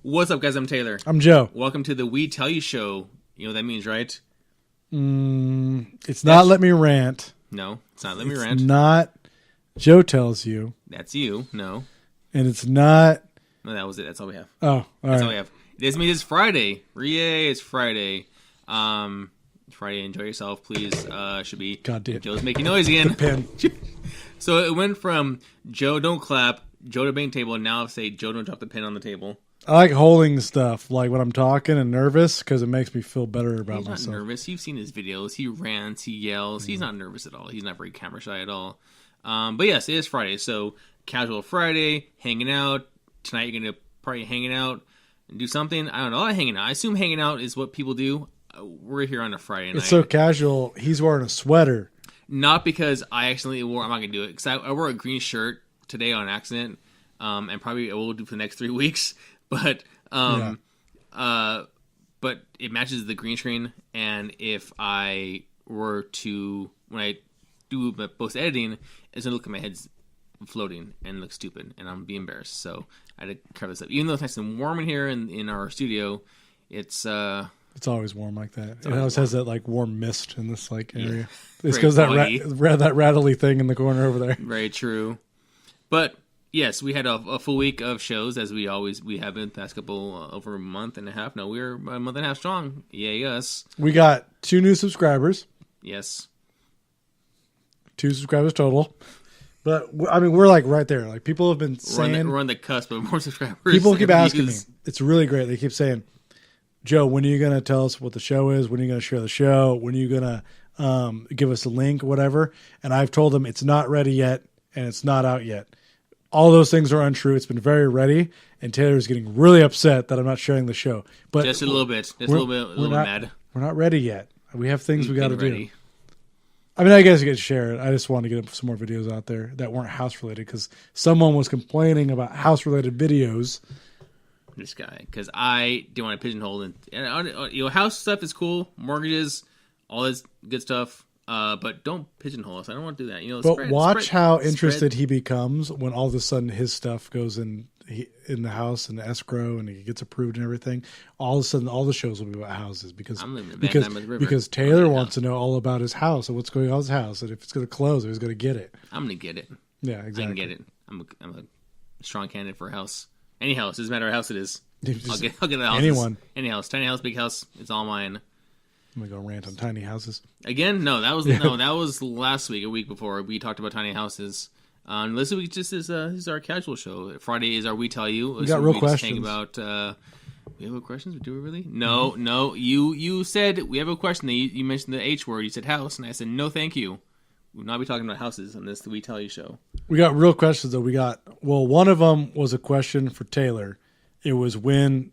What's up, guys? I'm Taylor. I'm Joe. Welcome to the We Tell You Show. You know what that means, right? It's not Let Me Rant. No, it's not Let Me Rant. It's not Joe Tells You. That's you. No. And it's not... No, that was it. That's all we have. Oh, all That's right. all we have. This means it's Friday. Yay, it's Friday. Friday, enjoy yourself, please. Should be... God damn. Joe's making noise again. The pen. So it went from Joe, don't clap, Joe to bang table, and now say Joe, don't drop the pen on the table. I like holding stuff, like when I'm talking and nervous, because it makes me feel better about myself. He's not nervous. You've seen his videos. He rants. He yells. He's not nervous at all. He's not very camera shy at all. But yes, it is Friday. So casual Friday, hanging out. Tonight you're going to probably hanging out and do something. I don't know. I hanging out. I assume hanging out is what people do. We're here on a Friday night. It's so casual. He's wearing a sweater. Not because I accidentally wore. I'm not going to do it. Because I wore a green shirt today on accident. And probably I will do for the next 3 weeks. But but it matches the green screen, and if I were to, when I do my post editing, it's gonna look like my head's floating and look stupid, and I'm be embarrassed. So I had to cover this up. Even though it's nice and warm in here in our studio, it's always warm like that. It always has that like warm mist in this like area. Yeah. It's Very because that foggy. that rattly thing in the corner over there. Very true. But yes, we had a full week of shows, as we have been the past couple, over a month and a half. No, we're a month and a half strong. Yay, us. We got 2 new subscribers. Yes. 2 subscribers total. But, I mean, we're like right there. Like, people have been saying... We're on the cusp of more subscribers. People keep asking me. It's really great. They keep saying, Joe, when are you going to tell us what the show is? When are you going to share the show? When are you going to give us a link or whatever? And I've told them it's not ready yet, and it's not out yet. All those things are untrue. It's been very ready, and Taylor's getting really upset that I'm not sharing the show. But just a little bit. Just a little bit mad. We're not ready yet. We have things we got to do. I mean, I guess you get to share it. I just wanted to get some more videos out there that weren't house-related, because someone was complaining about house-related videos. This guy, because I didn't want to pigeonhole. And house stuff is cool. Mortgages, all this good stuff. But don't pigeonhole us. I don't want to do that. But watch how interested he becomes when all of a sudden his stuff goes in the house and the escrow and he gets approved and everything. All of a sudden, all the shows will be about houses because Taylor wants to know all about his house and what's going on with his house and if it's going to close or he's going to get it. I'm going to get it. Yeah, exactly. I can get it. I'm a strong candidate for a house. Any house. It doesn't matter what house it is. I'll get a house. Anyone. Any house. Tiny house, big house. It's all mine. I'm gonna go rant on tiny houses again. No, that was last week. A week before we talked about tiny houses. This week just is our casual show. Friday is our We Tell You. We got real questions. We have questions. Do we really? No. You said we have a question. You mentioned the H word. You said house, and I said no, thank you. We'll not be talking about houses on this We Tell You show. We got real questions though. One of them was a question for Taylor. It was when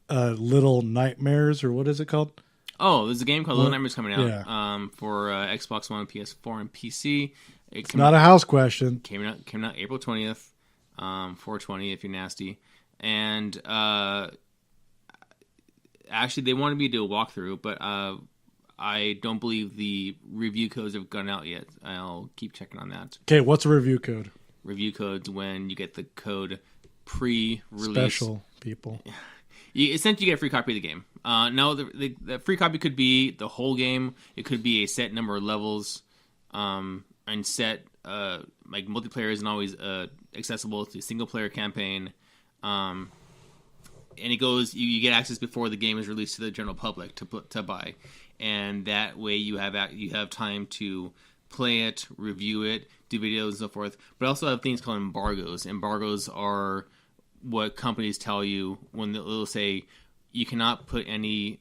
Little Nightmares, or what is it called? Oh, there's a game called Little Nightmares coming out for Xbox One, PS4, and PC. It's not a house question. Came out April 20th, 420 if you're nasty. And actually, they wanted me to do a walkthrough, but I don't believe the review codes have gone out yet. I'll keep checking on that. Okay, what's a review code? Review codes when you get the code pre-release. Special people. Essentially, you get a free copy of the game. No, the free copy could be the whole game. It could be a set number of levels, and set like multiplayer isn't always accessible to single player campaign. And it goes. You get access before the game is released to the general public to buy, and that way you have time to play it, review it, do videos and so forth. But also have things called embargoes. Embargoes are what companies tell you when they'll say you cannot put any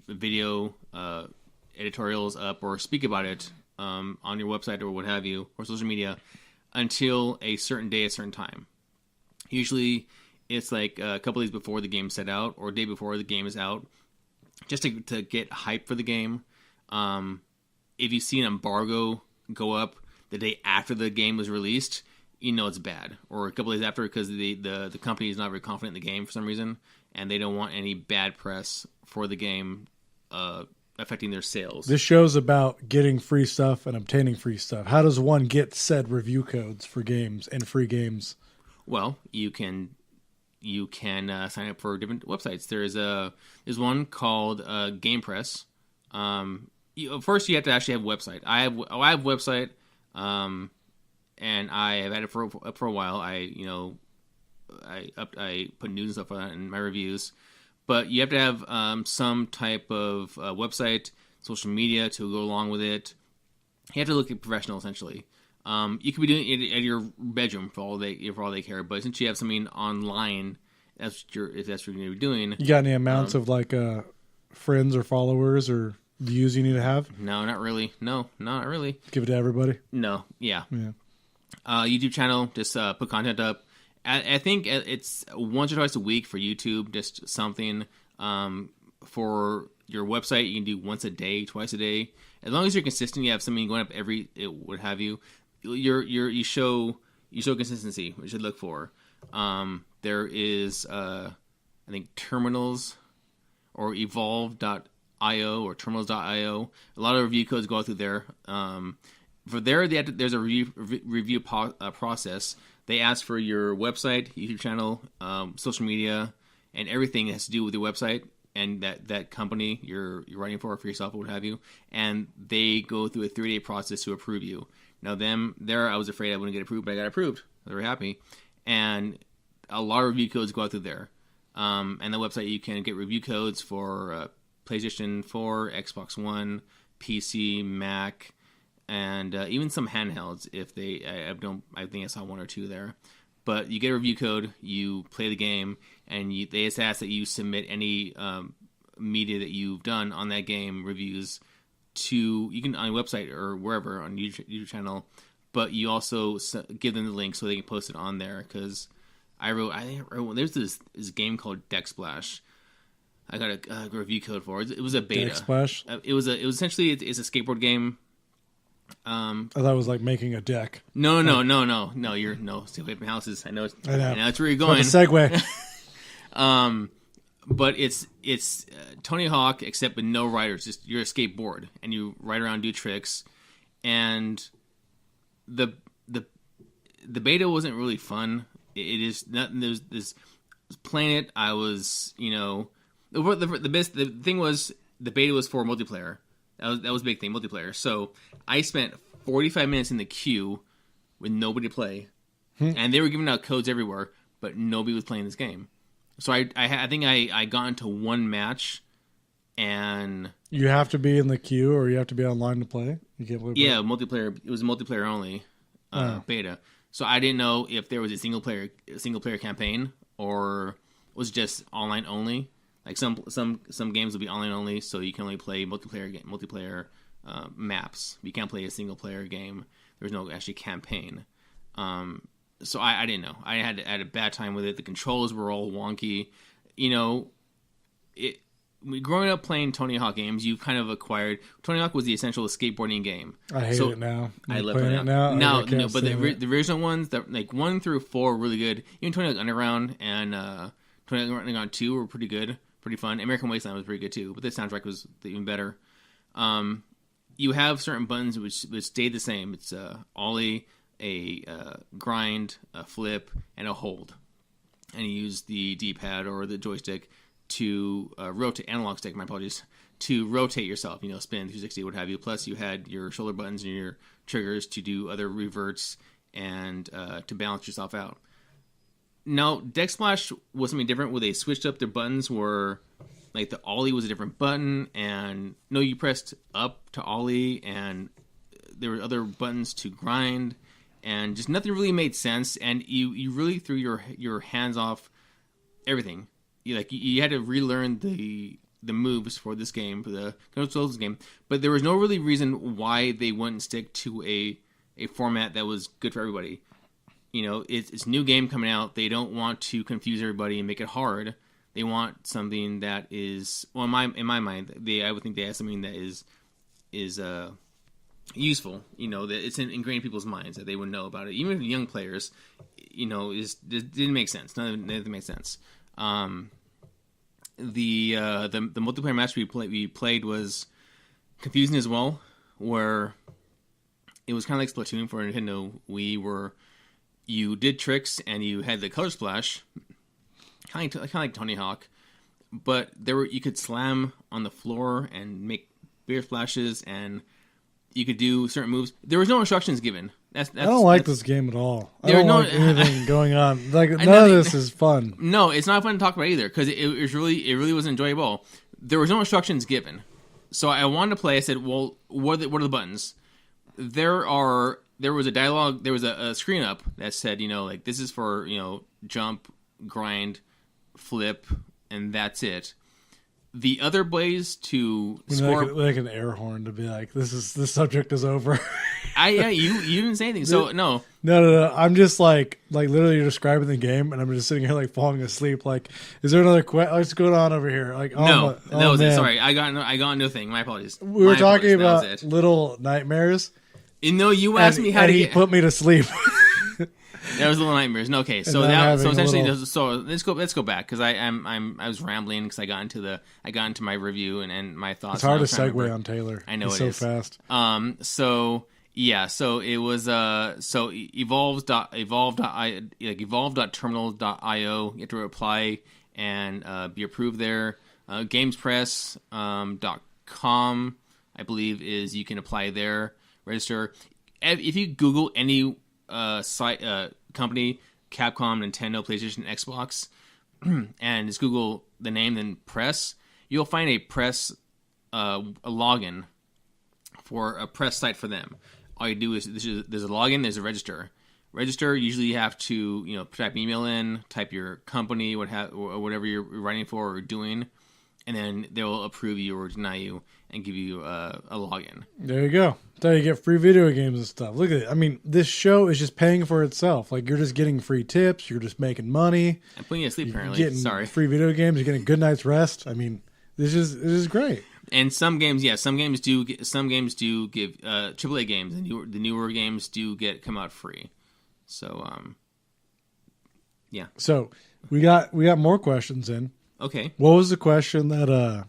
video editorials up or speak about it on your website or what have you, or social media, until a certain day, a certain time. Usually it's like a couple days before the game's set out or a day before the game is out, just to get hype for the game. If you see an embargo go up the day after the game was released, you know it's bad. Or a couple days after, because the company is not very confident in the game for some reason, and they don't want any bad press for the game affecting their sales. This show's about getting free stuff and obtaining free stuff. How does one get said review codes for games and free games? Well, you can you can sign up for different websites. There's one called Game Press. First, you have to actually have a website. I have a website, and I have had it for a while. I put news and stuff on it in my reviews, but you have to have some type of website, social media to go along with it. You have to look professional, essentially. You could be doing it at your bedroom for all they care, but since you have something online, if that's what you're going to be doing. You got any amounts of like friends or followers or views you need to have? No, not really. No, not really. Give it to everybody? No, yeah. Yeah. YouTube channel, just put content up. I think it's once or twice a week for YouTube, just something. For your website, you can do once a day, twice a day. As long as you're consistent, you have something going up what have you. You show consistency, which you should look for. There is I think terminals or evolve.io or terminals.io. A lot of review codes go through there. For there, there's a review process. They ask for your website, YouTube channel, social media, and everything that has to do with your website and that company you're writing for yourself or what have you. And they go through a 3-day process to approve you. Now, I was afraid I wouldn't get approved, but I got approved. I was very happy. And a lot of review codes go out through there. And the website, you can get review codes for PlayStation 4, Xbox One, PC, Mac, and even some handhelds. I think I saw one or two there. But you get a review code, you play the game, and they just ask that you submit any media that you've done on that game, reviews, you can on your website or wherever on YouTube channel. But you also give them the link so they can post it on there. Because I wrote there's this game called Deck Splash. I got a review code for it. It was a beta. Deck Splash. It was essentially it's a skateboard game. I thought it was like making a deck. No. Stay away from houses. I know that's where you're going. It's a segue. But it's Tony Hawk except with no riders. Just you're a skateboard and you ride around, do tricks, and the beta wasn't really fun. It is not. There's this playing it. I was the thing was the beta was for multiplayer. That was a big thing, multiplayer. So I spent 45 minutes in the queue with nobody to play, and they were giving out codes everywhere, but nobody was playing this game. So I think I got into one match, and you have to be in the queue or you have to be online to play. You can't play. Yeah, multiplayer. It was a multiplayer only beta. So I didn't know if there was a single player campaign or was just online only. Like some games will be online only, so you can only play multiplayer maps. You can't play a single player game. There's no actually campaign. So I didn't know. I had a bad time with it. The controls were all wonky. Growing up playing Tony Hawk games, you kind of acquired. Tony Hawk was the essential skateboarding game. I hate it now. I love it now. No, but the original ones, that like 1 through 4, were really good. Even Tony Hawk Underground and Tony Hawk Underground 2 were pretty good. Pretty fun. American Wasteland was pretty good too, but the soundtrack was even better. You have certain buttons which stay the same. It's ollie, a grind, a flip, and a hold. And you use the D-pad or the joystick to rotate, analog stick, my apologies, to rotate yourself, spin 360, what have you. Plus you had your shoulder buttons and your triggers to do other reverts and to balance yourself out. Now, Deck Splash was something different where they switched up their buttons where, like, the ollie was a different button, and you pressed up to ollie, and there were other buttons to grind, and just nothing really made sense, and you really threw your hands off everything. You had to relearn the moves for this game, for the controls game, but there was no really reason why they wouldn't stick to a format that was good for everybody. It's a new game coming out. They don't want to confuse everybody and make it hard. They want something that is, well, in my mind, I would think they have something that is useful. That it's ingrained in people's minds that they would know about it. Even if young players, it didn't make sense. None of it made sense. The multiplayer match we played was confusing as well, where it was kind of like Splatoon for Nintendo Wii, where you did tricks and you had the color splash, kind of like Tony Hawk, but you could slam on the floor and make beer splashes, and you could do certain moves. There was no instructions given. I don't like this game at all. I don't like anything going on. Like none of this is fun. No, it's not fun to talk about either because it really was enjoyable. There was no instructions given, so I wanted to play. I said, "Well, what are the buttons?" There was a dialogue. There was a screen up that said, like this is for jump, grind, flip, and that's it. The other ways to score like an air horn to be like, this subject is over. You didn't say anything, so no. I'm just like literally you're describing the game, and I'm just sitting here like falling asleep. Like, is there another question? What's going on over here? Like, that was it. Sorry, I got no thing. My apologies. We were talking about Little Nightmares. You asked me how to he put me to sleep. That was Little Nightmares. No, okay. So essentially, let's go back because I was rambling because I got into my review and my thoughts. It's hard to segue on Taylor. I know He's it so is. fast. So it was evolve.terminal.io. You have to apply and be approved there. Gamespress.com, I believe, is you can apply there, register. If you Google any site company, Capcom, Nintendo, PlayStation, Xbox, and just Google the name then press, you'll find a press a login for a press site for them. All you do is there's a login, there's a register. Register, usually you have to type email in, type your company, or whatever you're writing for or doing, and then they'll approve you or deny you and give you a login. There you go. That's how you get free video games and stuff. Look at it. I mean, this show is just paying for itself. Like, you're just getting free tips. You're just making money. I'm putting you to sleep, apparently. Getting Sorry. Free video games. You're getting a good night's rest. I mean, this is great. And some games do give AAA games. The newer games do come out free. So, yeah. So we got more questions in. Okay. What was the question that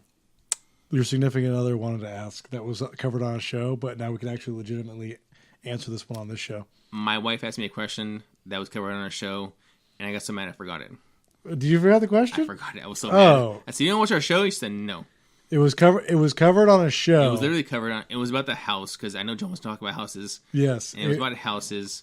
your significant other wanted to ask that was covered on a show, but now we can actually legitimately answer this one on this show? My wife asked me a question that was covered on our show, and I got so mad I forgot it. Did you forget the question? I forgot it. I was so mad. I said, "You don't watch our show?" She said, "No." It was covered on a show. It was literally covered on. It was about the house because I know John was talking about houses. Yes, and it was about houses.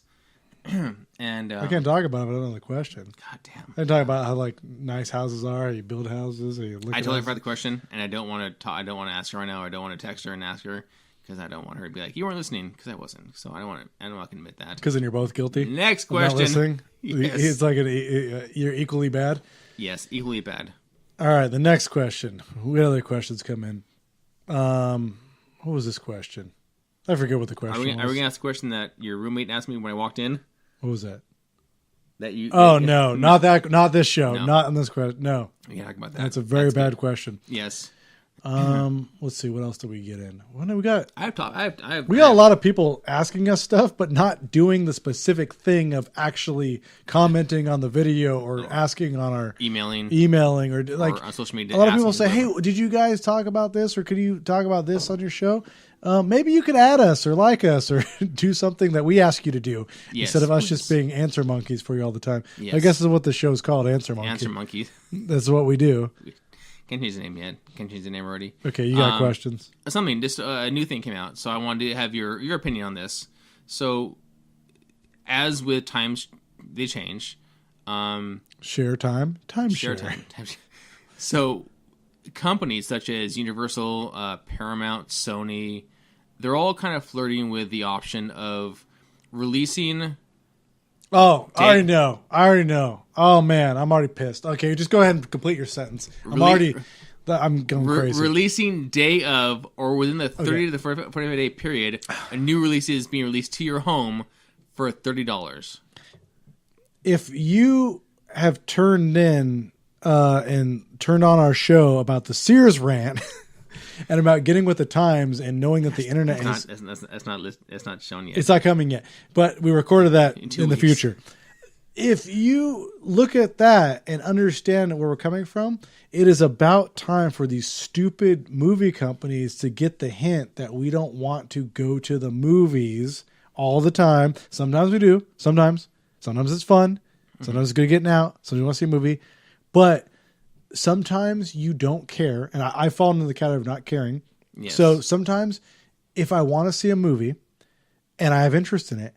And I can't talk about it. I don't know the question. God damn. I talk about how nice houses are. How you build houses. How you look. I totally forgot the question, and I don't want to. I don't want to ask her right now. Or I don't want to text her and ask her because I don't want her to be like, "You weren't listening," because I wasn't. So I don't want to. I don't want to admit that. Because then you're both guilty. Next question. Not listening. Yes. It's like you're equally bad. Yes, equally bad. All right. The next question. What other questions come in? What was this question? I forget what the question was. Are we gonna ask the question that your roommate asked me when I walked in? What was that? No, not this show, no. Not on this question. No, we can talk about that. That's a very bad question. Yes. Let's see. What else did we get in? What do we got? We got a lot of people asking us stuff, but not doing the specific thing of actually commenting on the video or asking on our emailing or on social media. A lot of people say, "Hey, did you guys talk about this, or could you talk about this on your show?" Maybe you could add us or like us or do something that we ask you to do instead of us just being answer monkeys for you all the time. Yes. I guess this is what the show's called, Answer Monkey. Answer Monkeys. That's what we do. Can't change the name yet. Can't change the name already. Okay, you got questions. Something, just a new thing came out, so I wanted to have your opinion on this. So, as with times, they change. Share time. Share time. So, companies such as Universal, Paramount, Sony, they're all kind of flirting with the option of releasing. Oh, I already know. Oh man, I'm already pissed. Okay, just go ahead and complete your sentence. I'm going crazy. Releasing day of or within the 30 to the 45 day period, a new release is being released to your home for $30. If you have turned in and turned on our show about the Sears rant and about getting with the times and knowing that the internet is... It's not shown yet. It's not coming yet. But we recorded that in the weeks. future. If you look at that and understand where we're coming from, it is about time for these stupid movie companies to get the hint that we don't want to go to the movies all the time. Sometimes we do. Sometimes it's fun. Sometimes it's good getting out. Sometimes you want to see a movie. But sometimes you don't care. And I fall into the category of not caring. Yes. So sometimes if I want to see a movie and I have interest in it,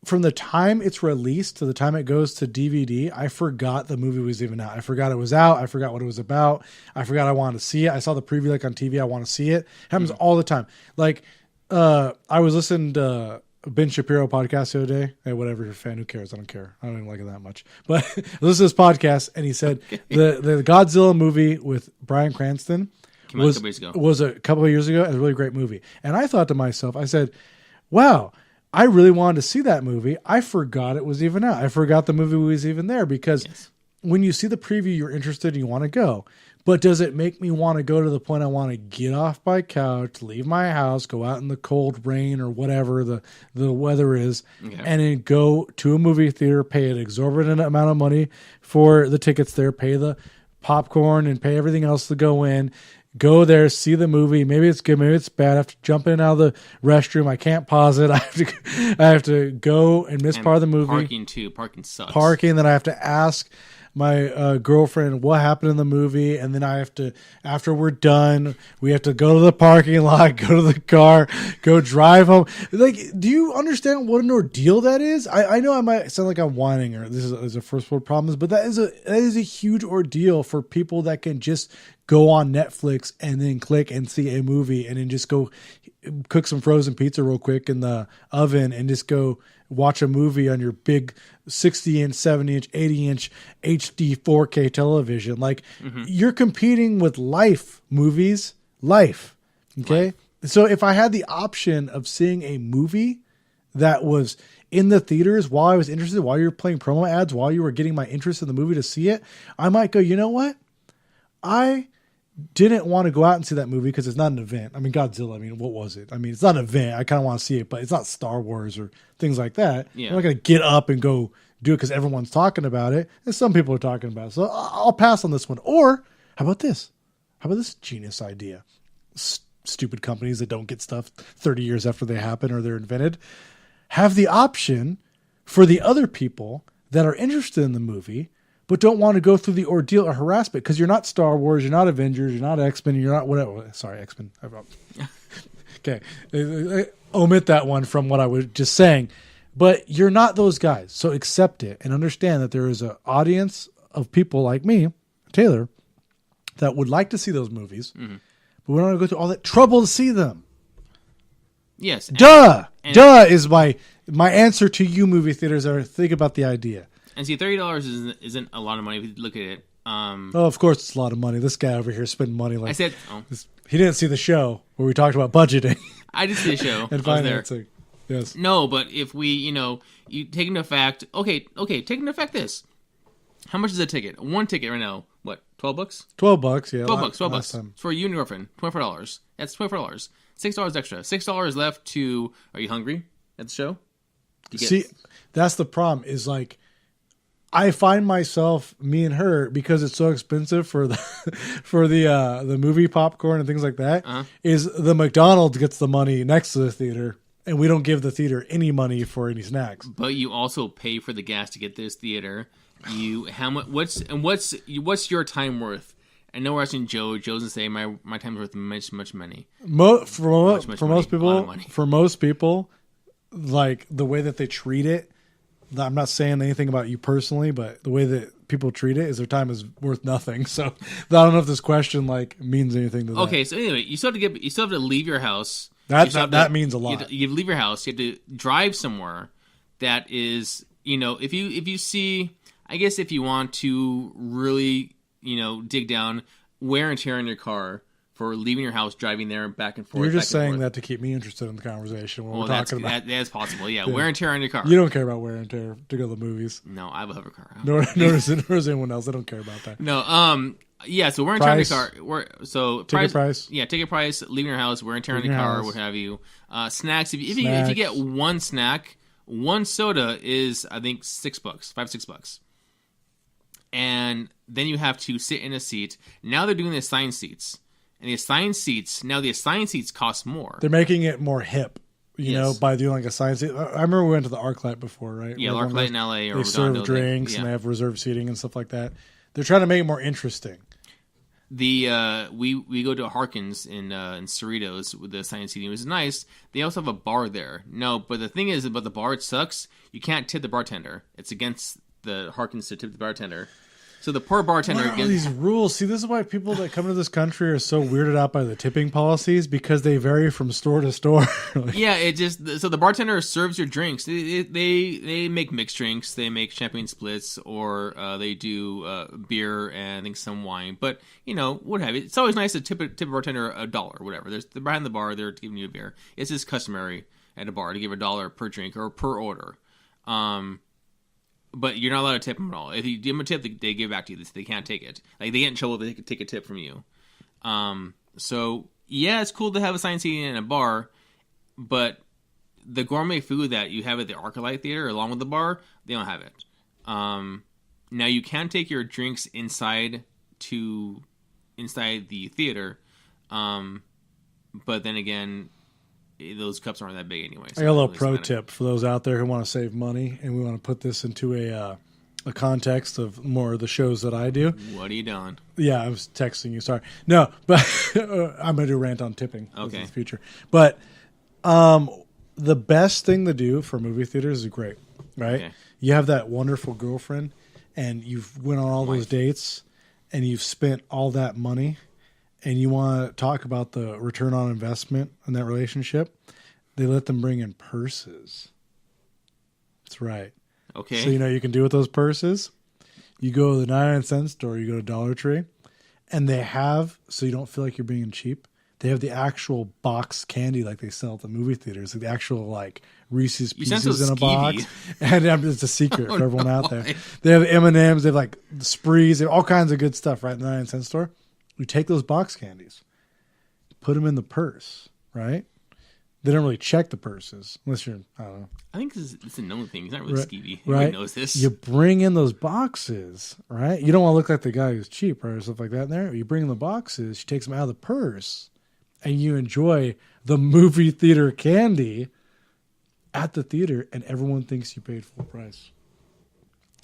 from the time it's released to the time it goes to DVD, I forgot the movie was even out. I forgot it was out. I forgot what it was about. I forgot I wanted to see it. I saw the preview like on TV. I want to see it. Happens all the time. Like, I was listening to Ben Shapiro podcast the other day. Hey, whatever, you're a fan, who cares? I don't care. I don't even like it that much. But I listened to this podcast and he said the Godzilla movie with Bryan Cranston was a couple of years ago. It was a really great movie. And I thought to myself, I said, wow, I really wanted to see that movie. I forgot it was even out. I forgot the movie was even there because when you see the preview, you're interested and you want to go. But does it make me want to go to the point I want to get off my couch, leave my house, go out in the cold rain or whatever the weather is, and then go to a movie theater, pay an exorbitant amount of money for the tickets there, pay the popcorn and pay everything else to go in, go there, see the movie. Maybe it's good, maybe it's bad. I have to jump in and out of the restroom. I can't pause it. I have to go and miss part of the movie. Parking too. Parking sucks. Then I have to ask my girlfriend what happened in the movie, and then I have to, after we're done, we have to go to the parking lot, go to the car, go drive home. Like, do you understand what an ordeal that is? I know I might sound like I'm whining or this is a first world problems, but that is a huge ordeal for people that can just go on Netflix and then click and see a movie and then just go cook some frozen pizza real quick in the oven and just go watch a movie on your big 60-inch, 70-inch, 80-inch HD 4K television. Like, you're competing with life movies. Life. Okay? So if I had the option of seeing a movie that was in the theaters while I was interested, while you were playing promo ads, while you were getting my interest in the movie to see it, I might go, you know what? I didn't want to go out and see that movie because it's not an event. I mean, Godzilla, I mean, what was it? I mean, it's not an event. I kind of want to see it, but it's not Star Wars or things like that. I'm not going to get up and go do it because everyone's talking about it. And some people are talking about it. So I'll pass on this one. Or how about this? How about this genius idea? Stupid companies that don't get stuff 30 years after they happen or they're invented have the option for the other people that are interested in the movie but don't want to go through the ordeal or harassment because you're not Star Wars, you're not Avengers, you're not X-Men, you're not whatever. Sorry, X-Men. Okay. Omit that one from what I was just saying. But you're not those guys. So accept it and understand that there is an audience of people like me, Taylor, that would like to see those movies, but we don't want to go through all that trouble to see them. Yes. Duh is my answer to you movie theaters that are think about the idea. And see, $30 isn't a lot of money if you look at it. Of course it's a lot of money. This guy over here spending money like... I said... He didn't see the show where we talked about budgeting. I did see the show. And financing. Yes. No, but if we, you take into effect... Okay, take into effect this. How much is a ticket? One ticket right now, what, $12? $12, yeah. $12 for you and your girlfriend. $24. That's $24. $6 extra. $6 left to... Are you hungry at the show? See, that's the problem is like... I find myself, me and her, because it's so expensive for the movie popcorn and things like that, is the McDonald's gets the money next to the theater, and we don't give the theater any money for any snacks. But you also pay for the gas to get this theater. What's your time worth? I know we're asking Joe. Joe's gonna say my time's worth much money. For most people, like the way that they treat it. I'm not saying anything about you personally, but the way that people treat it is their time is worth nothing. So I don't know if this question like means anything to them. Okay, so anyway, you still have to leave your house. That means a lot. You have to leave your house. You have to drive somewhere that is, if you see, I guess if you want to really, dig down wear and tear on your car for leaving your house, driving there, back and forth. You're just saying that to keep me interested in the conversation when we're talking about. That's possible. Yeah, wear and tear on your car. You don't care about wear and tear to go to the movies. No, I have a hover car. Nor does anyone else. I don't care about that. No. Yeah. So wear and tear on your car. Ticket price. Yeah, ticket price. Leaving your house, wear and tear on your car, what have you. Snacks. If you get one snack, one soda is I think $6, $5-6. And then you have to sit in a seat. Now they're doing the assigned seats. And the assigned seats cost more. They're making it more hip, by doing like assigned seats. I remember we went to the ArcLight before, right? Yeah, ArcLight in LA. They serve drinks and they have reserved seating and stuff like that. They're trying to make it more interesting. The we go to Harkins in Cerritos with the assigned seating. It was nice. They also have a bar there. No, but the thing is about the bar, it sucks. You can't tip the bartender. It's against the Harkins to tip the bartender. So the poor bartender What are all these rules? See, this is why people that come to this country are so weirded out by the tipping policies, because they vary from store to store. Yeah, it just so the bartender serves your drinks. They make mixed drinks. They make champagne splits, or they do beer and I think some wine. But what have you? It's always nice to tip a bartender $1 or whatever. They're behind the bar. They're giving you a beer. It's just customary at a bar to give $1 per drink or per order. But you're not allowed to tip them at all. If you give them a tip, they give it back to you. They can't take it. Like, they get in trouble if they could take a tip from you. So, yeah, it's cool to have assigned seating in a bar, but the gourmet food that you have at the ArcLight Theater along with the bar, they don't have it. Now, you can take your drinks inside the theater, but then again, those cups aren't that big anyway. So I got a little pro tip for those out there who want to save money, and we want to put this into a context of more of the shows that I do. What are you doing? Yeah, I was texting you. Sorry. No, but I'm going to do a rant on tipping. Okay. In the future. But the best thing to do for movie theaters is great, right? Okay. You have that wonderful girlfriend, and you've went on all those dates, and you've spent all that money, and you want to talk about the return on investment in that relationship, they let them bring in purses. That's right. Okay. So you can do with those purses? You go to the 99-cent store, you go to Dollar Tree, and they have, so you don't feel like you're being cheap, they have the actual box candy like they sell at the movie theaters, like the actual Reese's Pieces in a box. And it's a secret for everyone out there. They have M&Ms, they have Sprees, they have all kinds of good stuff right in the 99-cent store. You take those box candies, put them in the purse, right? They don't really check the purses unless you're, I don't know. I think it's a known thing. He's not really skeevy. Right? Everybody knows this. You bring in those boxes, right? You don't want to look like the guy who's cheap or stuff like that in there. You bring in the boxes, she takes them out of the purse, and you enjoy the movie theater candy at the theater, and everyone thinks you paid full price.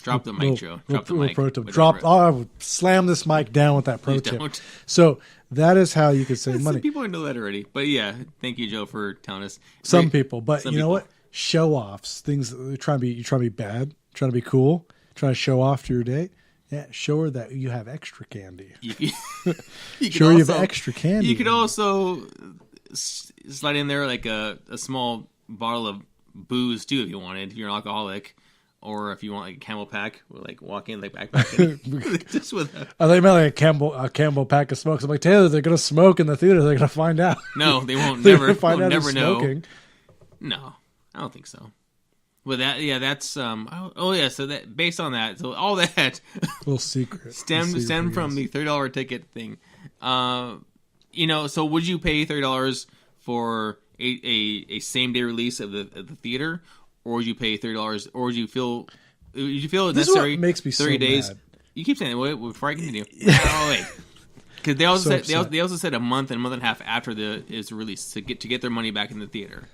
Drop the mic, Joe. Drop the mic. Pro tip. I would slam this mic down with that pro tip. Don't. So that is how you could save money. Some people know that already. But yeah, thank you, Joe, for telling us. Some people. But you know what? Show-offs. Things you trying to be bad, trying to be cool, trying to show off to your date. Yeah, show her that you have extra candy. You have extra candy. You could also slide in there a small bottle of booze too if you wanted. If you're an alcoholic. Or if you want a Camel pack, walk in backpack. Just with I thought you meant a Camel pack of smokes. I'm like, Taylor, they're gonna smoke in the theater. They're gonna find out. No, they won't. Never find out. Never know. Smoking. No, I don't think so. But that's So that based on that, so all that little secret stem from the $30 ticket thing. So would you pay $30 for a same day release of the theater? Or would you pay $30? Or would you feel it necessary? This makes me 30 so days. mad. You keep saying it. Wait, before I continue. Wait, because they also said a month and a half after is released to get their money back in the theater.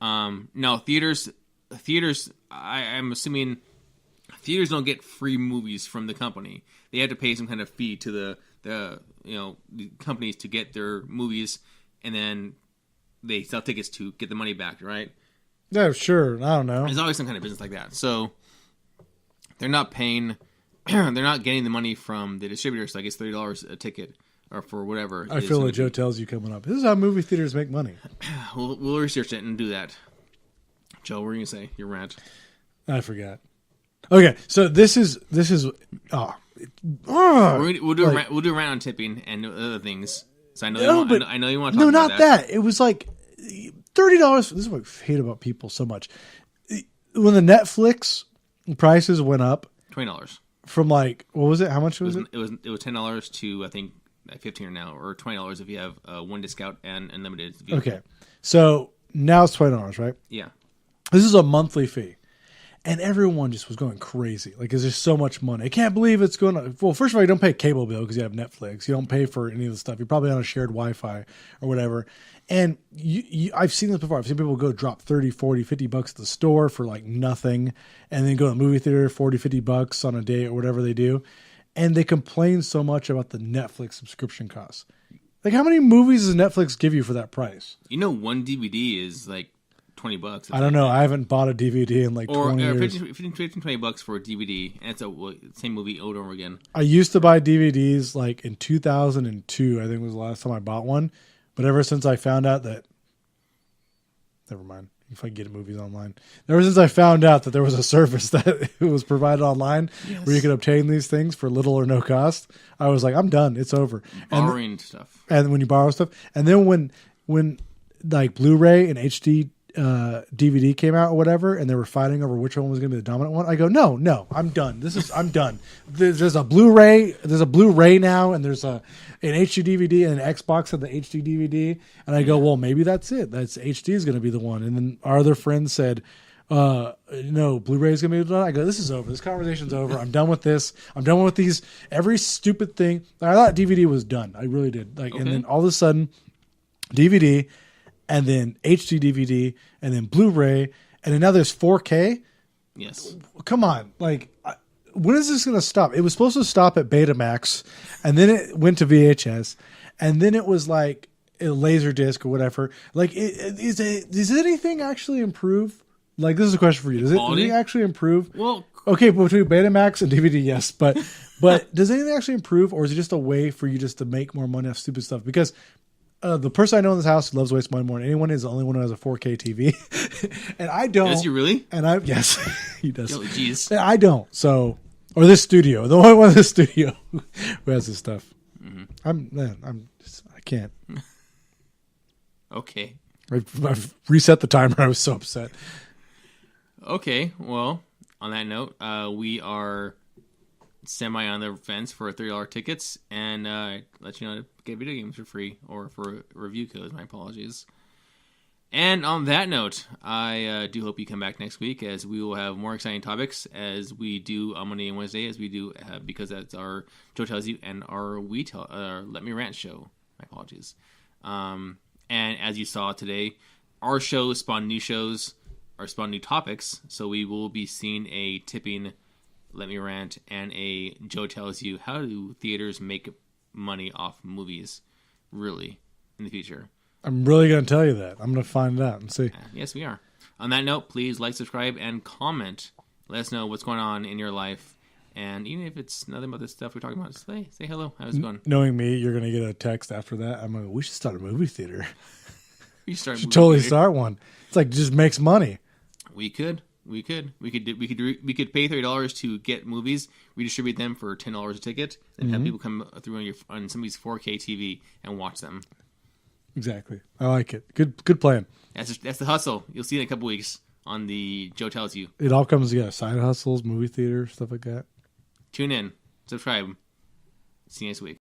Now theaters. I'm assuming theaters don't get free movies from the company. They have to pay some kind of fee to the companies to get their movies, and then they sell tickets to get the money back. Right. Yeah, sure. I don't know. There's always some kind of business like that. So they're not paying, they're not getting the money from the distributor. So I guess $30 a ticket or for whatever. I feel like Joe tells you coming up. This is how movie theaters make money. We'll research it and do that. Joe, what were you gonna say? Your rant. I forgot. Okay, so this is. We'll do a rant on tipping and other things. So I know you want to talk about that. No, not that. It was like $30. This is what I hate about people so much. When the Netflix prices went up, $20 from what was it? How much was it? It was $10 to I think $15 now, or $20 if you have one discount and unlimited. Okay, so now it's $20, right? Yeah. This is a monthly fee. And everyone just was going crazy. Like, there's so much money. I can't believe it's going to... Well, first of all, you don't pay a cable bill because you have Netflix. You don't pay for any of the stuff. You're probably on a shared Wi-Fi or whatever. And I've seen this before. I've seen people go drop 30, 40, 50 bucks at the store for like nothing. And then go to the movie theater, 40, 50 bucks on a day or whatever they do. and they complain so much about the Netflix subscription costs. Like, how many movies does Netflix give you for that price? You know, one DVD is like $20. I don't know. I haven't bought a DVD in like 20 years. 15, $20 for a DVD, and it's the same movie over and over again. I used to buy DVDs like in 2002, I think was the last time I bought one. But ever since I found out that... Never mind. If I can get movies online. Ever since I found out that there was a service that it was provided online where you could obtain these things for little or no cost, I was like, I'm done. It's over. Borrowing stuff. And when you borrow stuff. And then when like Blu-ray and HD DVD came out or whatever, and they were fighting over which one was going to be the dominant one, I go, no, I'm done. I'm done. There's a Blu-ray now, and there's an HD DVD and an Xbox of the HD DVD, and I go, well, maybe that's it. That's HD is going to be the one. And then our other friend said, no, Blu-ray is going to be the one. I go, this is over. This conversation's over. I'm done with this. I'm done with these. Every stupid thing. I thought DVD was done. I really did. Like, and then all of a sudden, DVD. And then HD DVD, and then Blu-ray, and then now there's 4K. Yes. Come on, like, when is this going to stop? It was supposed to stop at Betamax, and then it went to VHS, and then it was like a Laserdisc or whatever. Like, does anything actually improve? Like, this is a question for you. Does it actually improve? Well, okay, between Betamax and DVD, yes, but does anything actually improve, or is it just a way for you just to make more money off stupid stuff? Because the person I know in this house who loves waste money more than anyone is the only one who has a 4K TV, and I don't. Does he really? And yes, he does. Oh, jeez. And I don't. So, or this studio, the only one in this studio who has this stuff. Mm-hmm. I can't. Okay. I've reset the timer. I was so upset. Okay. Well, on that note, we are semi on the fence for $30 tickets, and let you know to get video games for free or for review codes. My apologies. And on that note, I do hope you come back next week, as we will have more exciting topics as we do on Monday and Wednesday, as we do because that's our Joe Tells You and our Let Me Rant show. My apologies. And as you saw today, our shows spawn new shows or spawn new topics, so we will be seeing a tipping Let Me Rant and a Joe Tells You how do theaters make money off movies, really, in the future. I'm really going to tell you that. I'm going to find out and see. Yes, we are. On that note, please like, subscribe, and comment. Let us know what's going on in your life. And even if it's nothing about this stuff we're talking about, just say hello. How's it going? Knowing me, you're going to get a text after that. I'm like, we should start a movie theater. We should totally start one. It's like, just makes money. We could pay $30 to get movies, redistribute them for $10 a ticket, and have people come through on somebody's 4K TV and watch them. Exactly. I like it. Good plan. That's the hustle. You'll see it in a couple weeks on the Joe Tells You. It all comes together. Side hustles, movie theater, stuff like that. Tune in. Subscribe. See you next week.